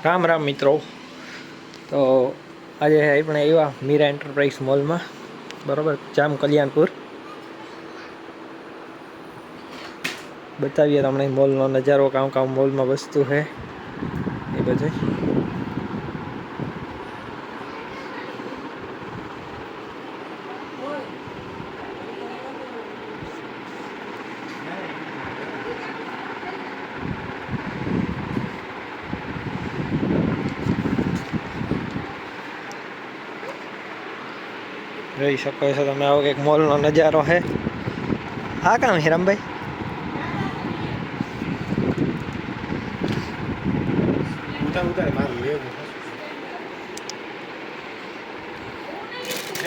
રામ રામ મિત્રો. તો આજે આપણે આવ્યા મીરા એન્ટરપ્રાઇઝ મોલમાં, બરાબર, જામ કલ્યાણપુર. બતાવીએ તમને મોલનો નજારો, કામ કામ મોલમાં વસ્તુ છે એ બધું. જોઈ શકો છો તમે, આવો કંઈક મોલનો નજારો છે. આ કામ છે રામભાઈ?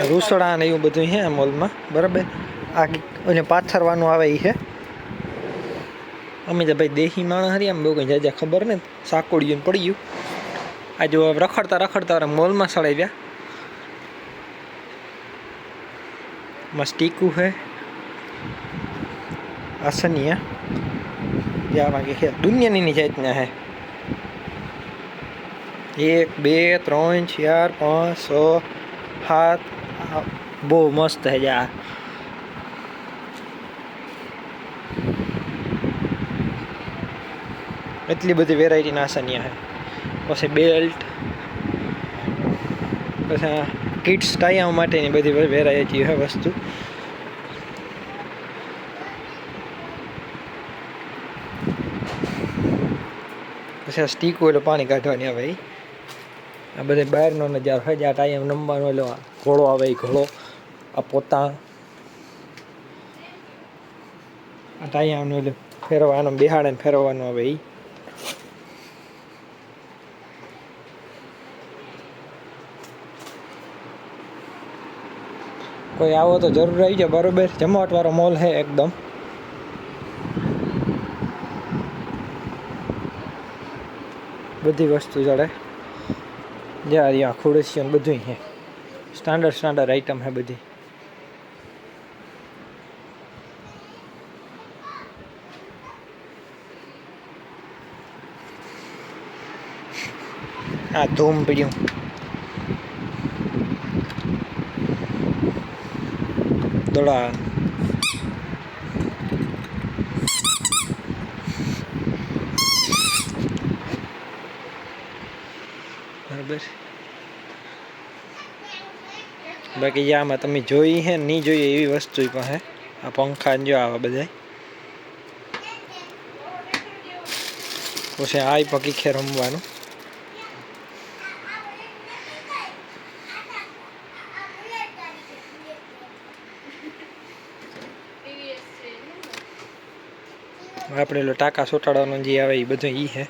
રૂસડા ને એવું બધું છે મોલમાં, બરાબર. આ ઓલે પાથરવાનું આવે એ છે. અમે તો ભાઈ દેશી માણસ હરી, આમ બહુ કંઈ જાજા ખબર ને, સાકોડિયું પડી ગયું. આ જો રખડતા રખડતા મોલમાં સડાવ્યા. મસ્તીકુ है असनिया जावा के है दुनिया ની જાતના है 1 2 3 4 5 6 7 બહુ મસ્ત है જા. એટલી બધી વેરાયટી ના આસનિયા है. પછી બેલ્ટ, પછી કિડ્સ ટાયા માટેની બધી વેરાયટી है વસ્તુ. પછી સ્ટીક ઓલો પાણી કાઢવાની આવે. આ બધે બહારનો નજારો છે. આ ટાઈમ નંબરનો ઓલો ઘોડો આવે એ ઘોડો, આ પોતા, આ ટાઈમ ઓલું ફેરવાનો બિહાડે ને ફેરવવાનું આવે એ. કોઈ આવો તો જરૂર આવી જાય, બરોબર. જમાવટ વાળો મોલ છે એકદમ. બધી વસ્તુ જડે, જ્યાં ખુરશીઓ બધું છે. સ્ટાન્ડર્ડ આઈટમ છે બધી. આ ધૂમ પડ્યું. દોડા બરાબર. બાકી આમાં તમે જોઈ હે નહીં જોઈએ એવી વસ્તુ પણ હે. આ પંખા જો આવા બધા. પછી આ પકી ખે રમવાનું. આપણે લો ટાંકા સોટાડવાનો જે આવે એ બધું ઈ હે.